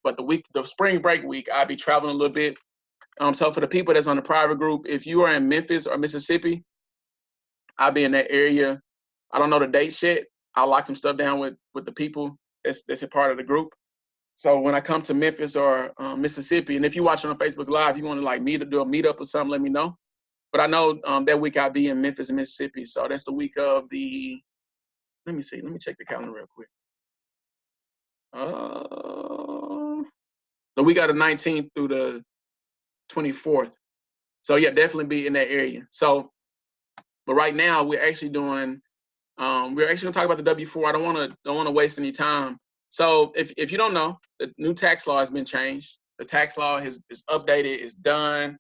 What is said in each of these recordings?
But the spring break week, I'll be traveling a little bit. So for the people that's on the private group, if you are in Memphis or Mississippi, I'll be in that area. I don't know the dates yet. I'll lock some stuff down with the people that's a part of the group. So when I come to Memphis or Mississippi, and if you're watching on Facebook Live, you want to like me to do a meetup or something, let me know. But I know that week I'll be in Memphis and Mississippi. So that's the week of the, let me see, let me check the calendar real quick. The week of the 19th through the 24th. So yeah, definitely be in that area. So, but right now we're actually doing, we're actually gonna talk about the W-4. I don't wanna waste any time. So if you don't know, the new tax law has been changed. The tax law is updated, it's done.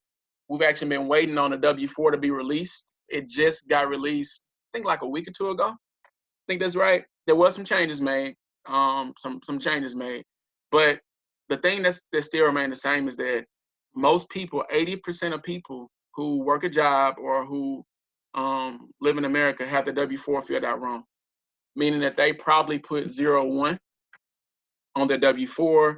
We've actually been waiting on the W-4 to be released. It just got released, I think like a week or two ago. I think that's right. There was some changes made, some changes made. But the thing that still remain the same is that most people, 80% of people who work a job or who live in America have the W-4 filled out wrong, meaning that they probably put 01 on their W-4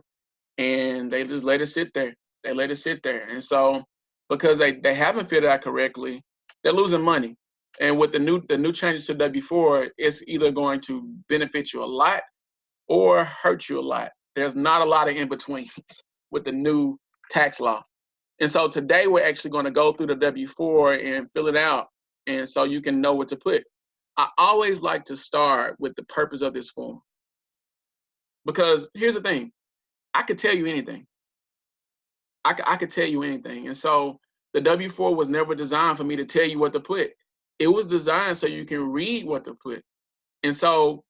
and they just let it sit there. They let it sit there. And so because they haven't filled it out correctly, they're losing money. And with the new changes to W-4, it's either going to benefit you a lot or hurt you a lot. There's not a lot of in between with the new tax law. And so today we're actually going to go through the W-4 and fill it out, and so you can know what to put. I always like to start with the purpose of this form, because here's the thing, I could tell you anything. I could tell you anything. And so the W-4 was never designed for me to tell you what to put. It was designed so you can read what to put. And so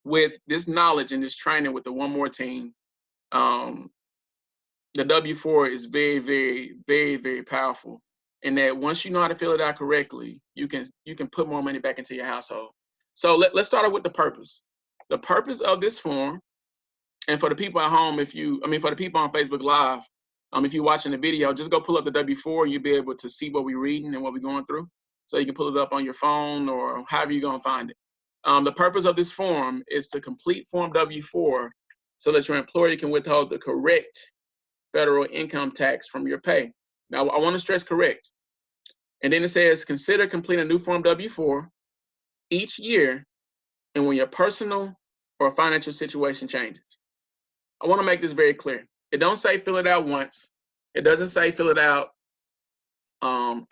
with this knowledge and this training with the One More team, the W-4 is very, very, very, very powerful. And that once you know how to fill it out correctly, you can put more money back into your household. So let's start out with the purpose. The purpose of this form, and for the people at home, for the people on Facebook Live, if you're watching the video, just go pull up the W-4. You'll be able to see what we're reading and what we're going through. So you can pull it up on your phone or however you're going to find it. The purpose of this form is to complete Form W-4 so that your employer can withhold the correct federal income tax from your pay. Now, I want to stress correct. And then it says, consider completing a new Form W-4 each year and when your personal or financial situation changes. I want to make this very clear. It don't say fill it out once. It doesn't say fill it out only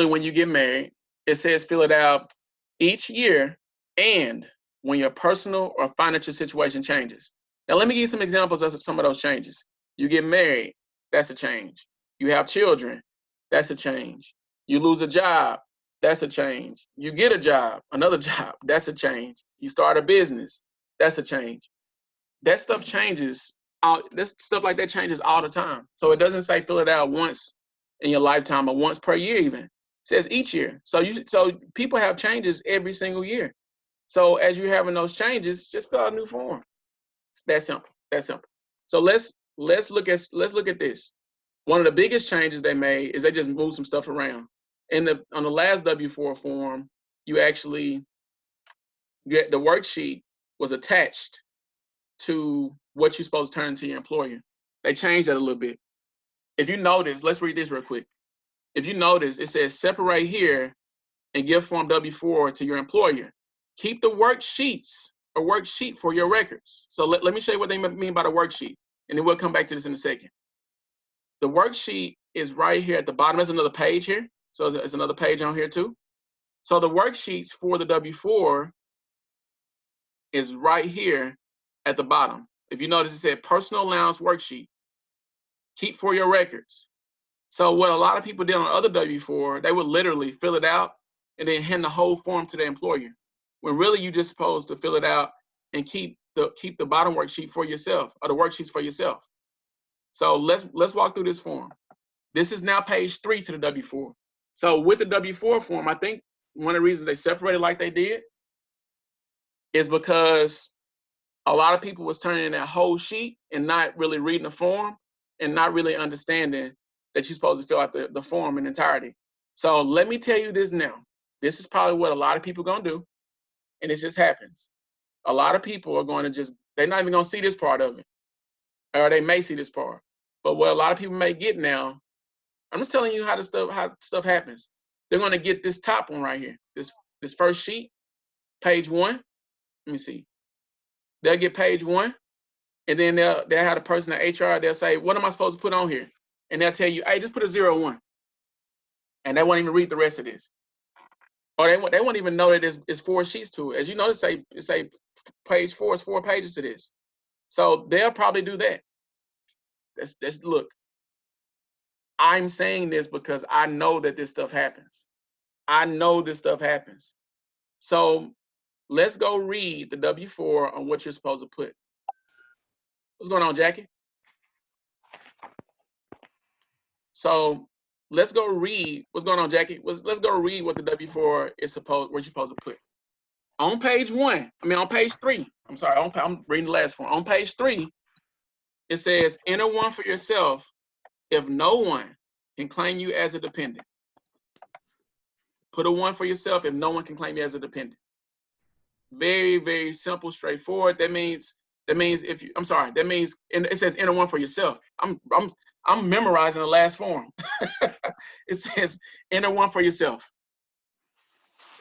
when you get married. It says fill it out each year and when your personal or financial situation changes. Now, let me give you some examples of some of those changes. You get married, that's a change. You have children, that's a change. You lose a job, that's a change. You get a job, another job, that's a change. You start a business, that's a change. That stuff changes. This stuff like that changes all the time. So it doesn't say fill it out once in your lifetime or once per year even. It says each year. So people have changes every single year. So as you're having those changes, just fill out a new form. It's that simple. That simple. So let's look at this. One of the biggest changes they made is they just moved some stuff around. On the last W-4 form, you actually get the worksheet was attached to what you're supposed to turn to your employer. They changed that a little bit. If you notice, let's read this real quick. If you notice, it says separate here and give Form W-4 to your employer. Keep the worksheets, a worksheet for your records. So let me show you what they mean by the worksheet, and then we'll come back to this in a second. The worksheet is right here at the bottom. There's another page here. So there's another page on here too. So the worksheets for the W-4 is right here at the bottom. If you notice, it said personal allowance worksheet. Keep for your records. So what a lot of people did on other W-4, they would literally fill it out and then hand the whole form to the employer, when really you're just supposed to fill it out and keep the bottom worksheet for yourself, or the worksheets for yourself. So let's walk through this form. This is now page 3 to the W-4. So with the W-4 form, I think one of the reasons they separated like they did is because a lot of people was turning in that whole sheet and not really reading the form and not really understanding that you're supposed to fill out the form in entirety. So let me tell you this now. This is probably what a lot of people are gonna do, and it just happens. A lot of people are going to just They're not even gonna see this part of it, or they may see this part. But what a lot of people may get now, I'm just telling you how stuff happens. They're gonna get this top one right here, this first sheet, page 1. Let me see. They'll get page 1, and then they'll have a person at HR. They'll say, "What am I supposed to put on here?" And they'll tell you, "Hey, just put a 0-1," and they won't even read the rest of this, or they won't even know that it's 4 sheets to it. As you notice, it say page 4 is 4 pages to this. So they'll probably do that. That's look. I'm saying this because I know that this stuff happens. I know this stuff happens. So let's go read the W-4 on what you're supposed to put. What's going on, Jackie? So let's go read. What's going on, Jackie? Let's go read what the W-4 is what you're supposed to put. On page 1, on page 3. I'm sorry, I'm reading the last form. On page 3, it says, enter 1 for yourself if no one can claim you as a dependent. Put a 1 for yourself if no one can claim you as a dependent. Very, very simple, straightforward. That means if you, I'm sorry, that means it says enter 1 for yourself. I'm memorizing the last form. It says enter 1 for yourself.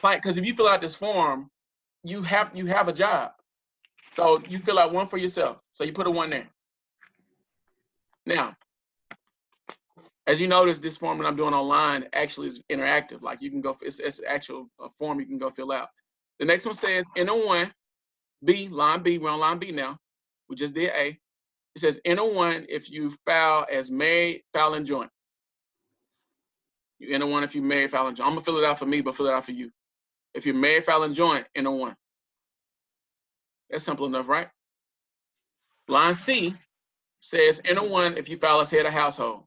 Because if you fill out this form, you have a job. So you fill out 1 for yourself. So you put a 1 there. Now, as you notice, this form that I'm doing online actually is interactive. Like you can go, it's actual form you can go fill out. The next one says enter 1, B, line B. We're on line B now. We just did A. It says enter 1 if you file as married, filing joint. You enter 1 if you married, filing joint. I'm gonna fill it out for me, but fill it out for you. If you're married, filing joint, enter 1. That's simple enough, right? Line C says enter 1 if you file as head of household.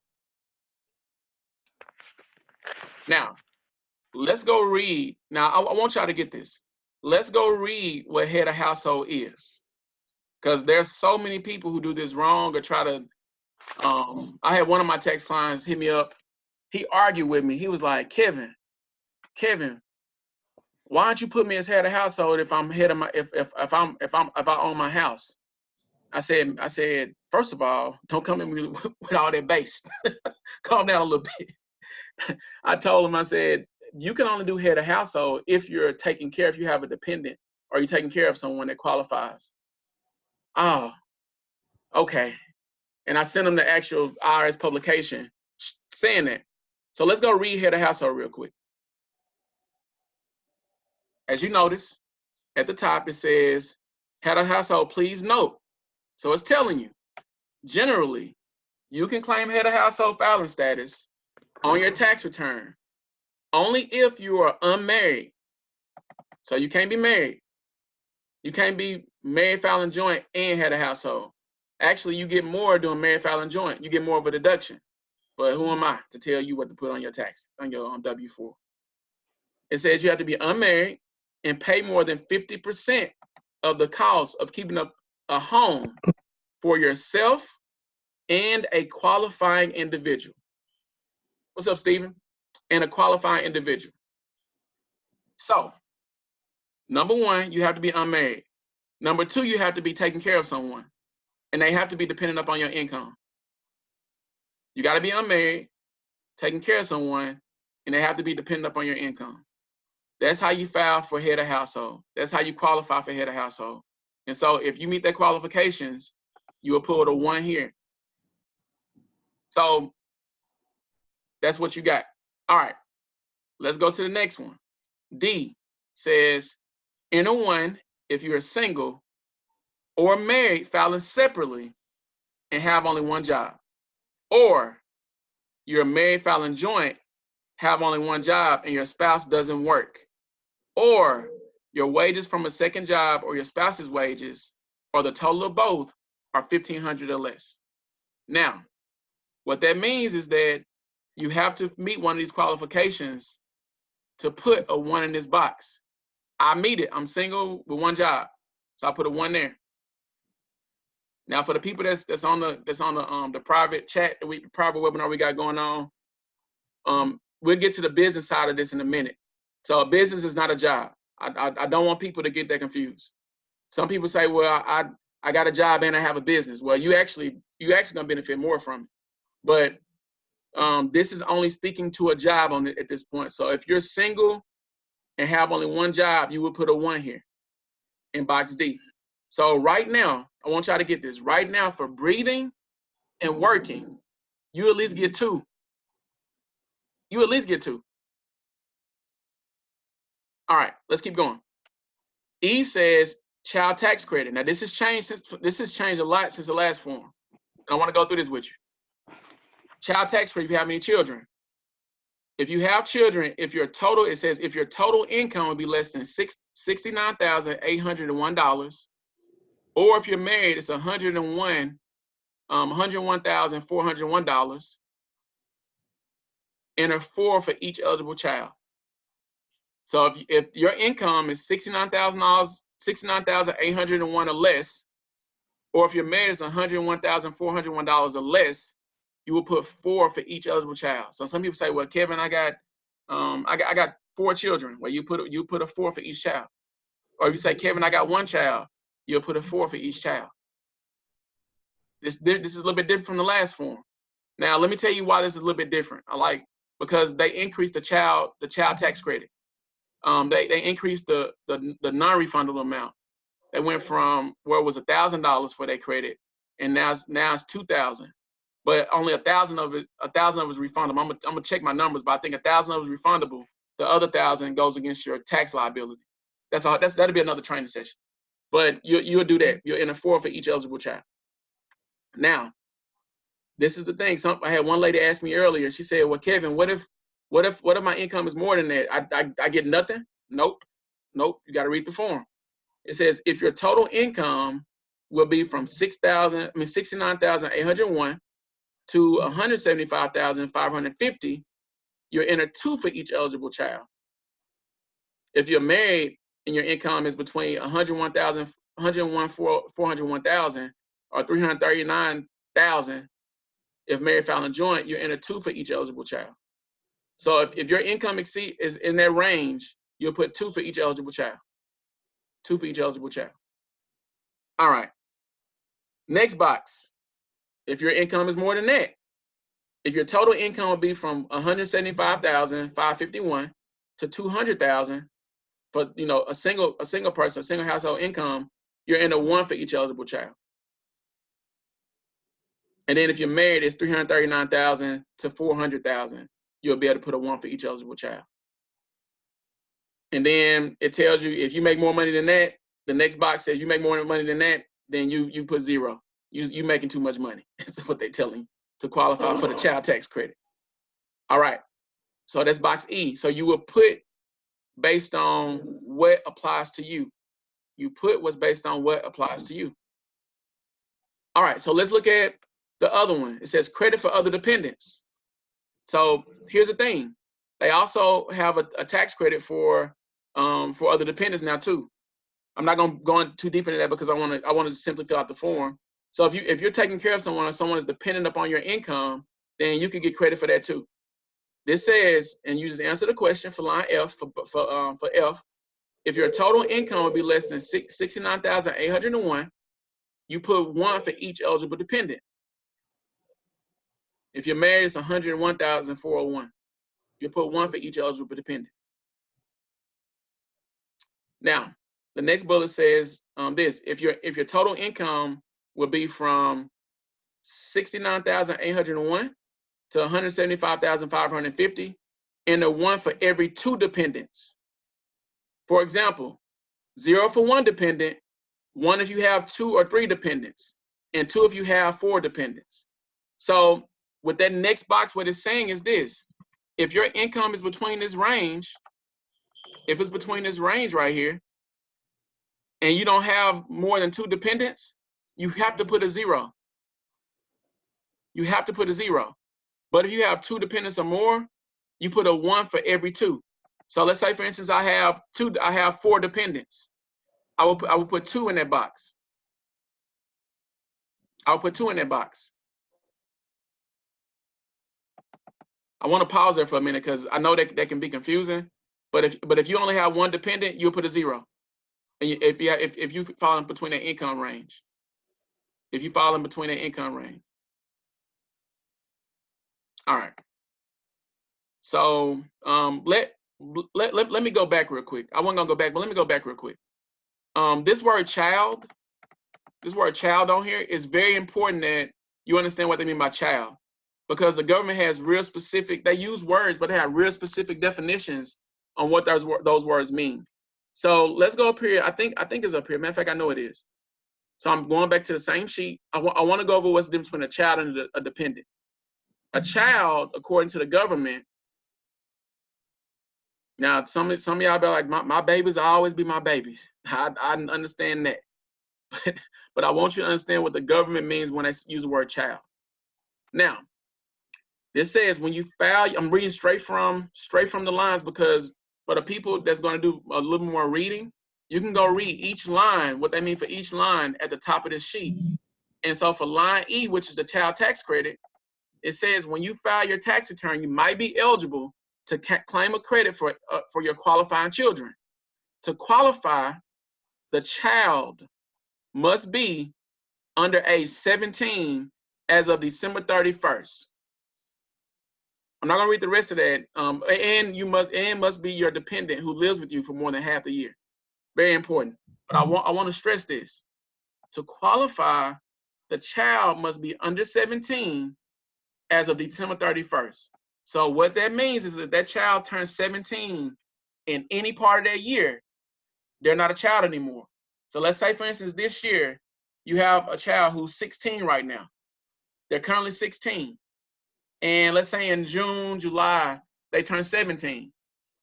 Now, let's go read. Now, I want y'all to get this. Let's go read what head of household is. Because there's so many people who do this wrong or try to, I had one of my text clients hit me up. He argued with me. He was like, Kevin, why don't you put me as head of household if I'm head of my, if I own my house? I said, first of all, don't come in with all that bass. Calm down a little bit. I told him, I said, you can only do head of household if you're taking care, if you have a dependent or you're taking care of someone that qualifies. Oh, okay. And I sent him the actual IRS publication saying that. So let's go read head of household real quick. As you notice, at the top it says, head of household, please note. So it's telling you, generally, you can claim head of household filing status on your tax return only if you are unmarried. So you can't be married. You can't be married filing joint and head of household. Actually, you get more doing married filing joint. You get more of a deduction. But who am I to tell you what to put on your tax, on your W-4? It says you have to be unmarried and pay more than 50% of the cost of keeping up a home for yourself and a qualifying individual. What's up, Stephen? And a qualifying individual. So, number 1, you have to be unmarried. Number 2, you have to be taking care of someone. And they have to be dependent upon your income. You got to be unmarried, taking care of someone, and they have to be dependent upon your income. That's how you file for head of household. That's how you qualify for head of household. And so if you meet that qualifications, you will pull the 1 here. So that's what you got. All right, let's go to the next one. D says, enter 1 if you're single or married filing separately and have only 1 job. Or you're married filing joint, have only 1 job and your spouse doesn't work. Or your wages from a second job or your spouse's wages or the total of both are $1,500 or less. Now, what that means is that you have to meet one of these qualifications to put a 1 in this box. I meet it. I'm single with 1 job, so I put a 1 there. Now, for the people that's on the private chat, private webinar we got going on, we'll get to the business side of this in a minute. So a business is not a job. I don't want people to get that confused. Some people say, well, I got a job and I have a business. Well, you actually gonna benefit more from it. But this is only speaking to a job on it at this point. So if you're single and have only one job, you would put a 1 here in box D. So right now, I want y'all to get this. Right now, for breathing and working, you at least get 2. You at least get 2. All right, let's keep going. E says child tax credit. Now this has changed a lot since the last form. I want to go through this with you. Child tax credit if you have any children. If you have children, it says if your total income would be less than $69,801, or if you're married, it's $101,401, and a 4 for each eligible child. So if your income is $69,801 or less, or if your marriage is $101,401 or less, you will put 4 for each eligible child. So some people say, well, Kevin, I got 4 children. Well, you put a 4 for each child. Or if you say, Kevin, I got 1 child, you'll put a 4 for each child. This is a little bit different from the last form. Now, let me tell you why this is a little bit different. Because they increased the child tax credit. They increased the non-refundable amount. They went from where it was $1,000 for their credit, and now it's $2,000. But only 1,000 of it is refundable. I'm gonna check my numbers, but I think 1,000 of it is refundable. The other 1,000 goes against your tax liability. That'll be another training session. But you'll do that. You're in a 4 for each eligible child. Now, this is the thing. I had one lady ask me earlier. She said, "Well, Kevin, what if my income is more than that? I get nothing?" Nope. You got to read the form. It says if your total income will be from $69,801 to $175,550, you're in a 2 for each eligible child. If you're married and your income is between $101,401 or $339,000, if married, filing joint, you're in a 2 for each eligible child. So if your income is in that range, you'll put 2 for each eligible child. 2 for each eligible child. All right. Next box. If your income is more than that, if your total income will be from $175,551 to $200,000 for a single person, a single household income, you're in a 1 for each eligible child. And then if you're married, it's $339,000 to $400,000. You'll be able to put a 1 for each eligible child. And then it tells you if you make more money than that, the next box says you make more money than that, then you put 0. You making too much money. That's what they're telling you to qualify for the child tax credit. All right. So that's box E. So you will put based on what applies to you. You put what's based on what applies to you. All right. So let's look at the other one. It says credit for other dependents. So here's the thing. They also have a tax credit for other dependents now too. I'm not going to go too deep into that because I want to simply fill out the form. So if you're taking care of someone or someone is dependent upon your income, then you could get credit for that too. This says, and you just answer the question for line F for F. If your total income would be less than $69,801, you put 1 for each eligible dependent. If you're married, it's $101,401. You put 1 for each eligible dependent. Now, the next bullet says this: if your total income will be from $69,801 to $175,550, and a 1 for every 2 dependents. For example, 0 for 1 dependent, 1 if you have 2 or 3 dependents, and 2 if you have 4 dependents. So with that next box, what it's saying is this: if your income is between this range, if it's between this range right here, and you don't have more than 2 dependents, you have to put a 0. You have to put a 0. But if you have 2 dependents or more, you put a 1 for every 2. So let's say, for instance, I have 4 dependents. I will put 2 in that box. I'll put 2 in that box. I want to pause there for a minute because I know that can be confusing. But if you only have 1 dependent, you'll put a 0. And if you fall in between that income range. if you fall in between that income range. All right. So let me go back real quick. I wasn't gonna go back, but let me go back real quick. This word child on here is very important that you understand what they mean by child, because the government has real specific, they use words, but they have real specific definitions on what those words mean. So let's go up here. I think it's up here. Matter of fact, I know it is. So I'm going back to the same sheet. I want to go over what's the difference between a child and a dependent. A child, according to the government, now some of y'all be like, my babies will always be my babies. I understand that. But I want you to understand what the government means when they use the word child. Now, this says when you file, I'm reading straight from the lines, because for the people that's going to do a little more reading, you can go read each line, what they mean for each line at the top of this sheet. And so for line E, which is the child tax credit, it says when you file your tax return, you might be eligible to claim a credit for your qualifying children. To qualify, the child must be under age 17 as of December 31st. I'm not gonna read the rest of that. And must be your dependent who lives with you for more than half the year. Very important. But I want to stress this. To qualify, the child must be under 17 as of December 31st. So what that means is that child turns 17 in any part of that year, they're not a child anymore. So let's say, for instance, this year, you have a child who's 16 right now. They're currently 16. And let's say in June, July, they turn 17.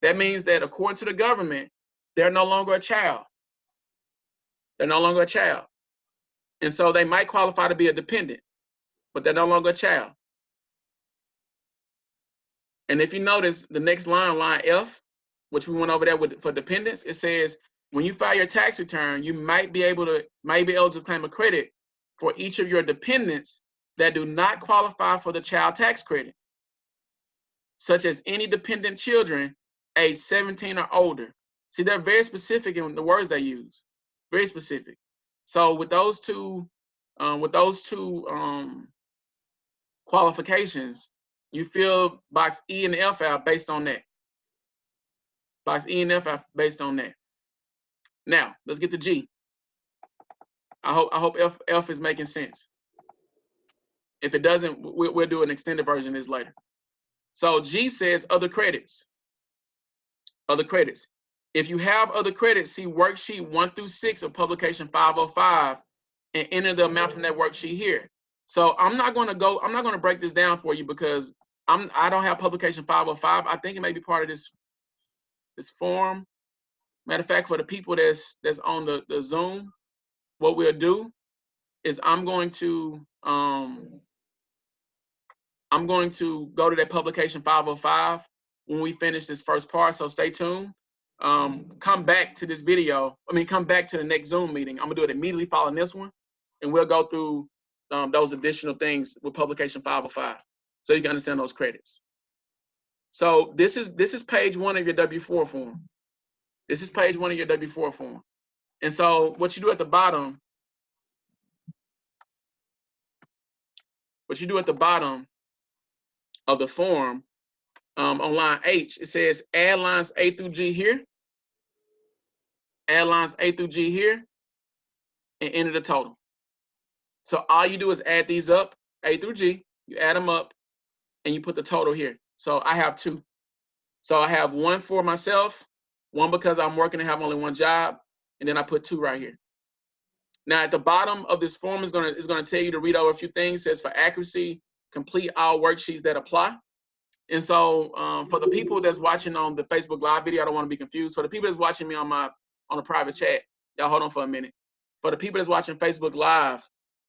That means that according to the government, they're no longer a child. They're no longer a child. And so they might qualify to be a dependent, but they're no longer a child. And if you notice the next line F, which we went over there for dependents, it says when you file your tax return, you might be eligible to claim a credit for each of your dependents that do not qualify for the child tax credit, such as any dependent children age 17 or older. See, they're very specific in the words they use, very specific. So with those two qualifications, you fill box E and F out based on that. Box E and F out based on that. Now, let's get to G. I hope F is making sense. If it doesn't, we'll do an extended version of this later. So G says other credits. Other credits. If you have other credits, see worksheet 1 through 6 of publication 505 and enter the amount from that worksheet here. So I'm not going to break this down for you because I don't have publication 505. I think it may be part of this form. Matter of fact, for the people that's on the Zoom, what we'll do is I'm going to go to that publication 505 when we finish this first part. So stay tuned. Come back to this video. Come back to the next Zoom meeting. I'm gonna do it immediately following this one, and we'll go through those additional things with publication 505, so you can understand those credits. So this is page 1 of your W-4 form. This is page 1 of your W-4 form. And so what you do at the bottom, of the form, on line H, it says add lines A through G here. Add lines A through G here and enter the total. So all you do is add these up, A through G, you add them up and you put the total here. So I have 2. So I have 1 for myself, 1 because I'm working and have only 1 job, and then I put 2 right here. Now at the bottom of this form is gonna tell you to read over a few things. It says for accuracy, complete all worksheets that apply. And so for the people that's watching on the Facebook Live video, I don't want to be confused. For the people that's watching me on a private chat, y'all hold on for a minute. For the people that's watching Facebook Live,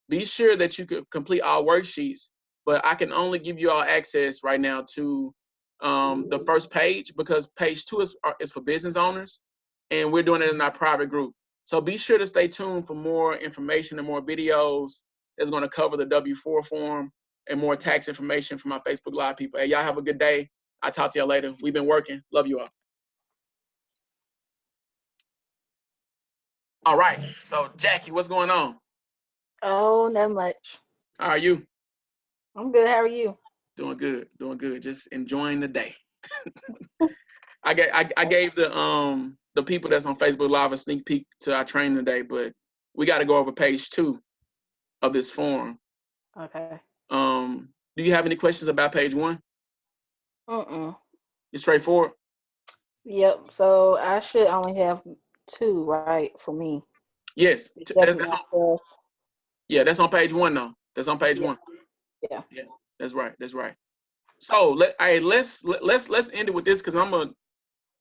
be sure that you could complete all worksheets, but I can only give you all access right now to the first page, because page 2 is for business owners, and we're doing it in our private group. So be sure to stay tuned for more information and more videos that's going to cover the W-4 form and more tax information from my Facebook Live people. Hey, y'all have a good day. I'll talk to y'all later. We've been working. Love you all. All right. So Jackie, what's going on? Oh, not much. How are you? I'm good. How are you? Doing good, doing good. Just enjoying the day. I gave the people that's on Facebook Live a sneak peek to our training today, but we got to go over page 2 of this form. Okay. Do you have any questions about page 1? Mm-mm. It's straightforward. Yep. So I should only have two, right, for me. Yes, Accepting myself. yeah, that's on page 1 though. That's on page Yeah. 1. Yeah. Yeah, that's right. That's right. So let's end it with this because I'm gonna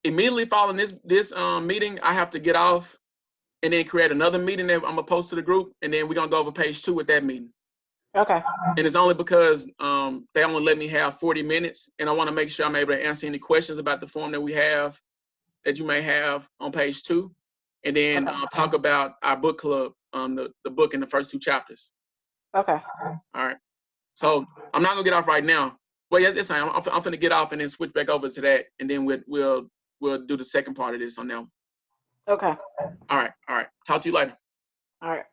immediately following this meeting. I have to get off and then create another meeting that I'm gonna post to the group, and then we're gonna go over page 2 with that meeting. Okay. And it's only because they only let me have 40 minutes, and I want to make sure I'm able to answer any questions about the form that we have that you may have on page 2, and then Okay. talk about our book club, the book in the first 2 chapters. Okay. All right. All right. So I'm not gonna get off right now. Well, yes, it's fine. I'm gonna get off and then switch back over to that, and then we'll do the second part of this on them. Okay. All right. All right. Talk to you later. All right.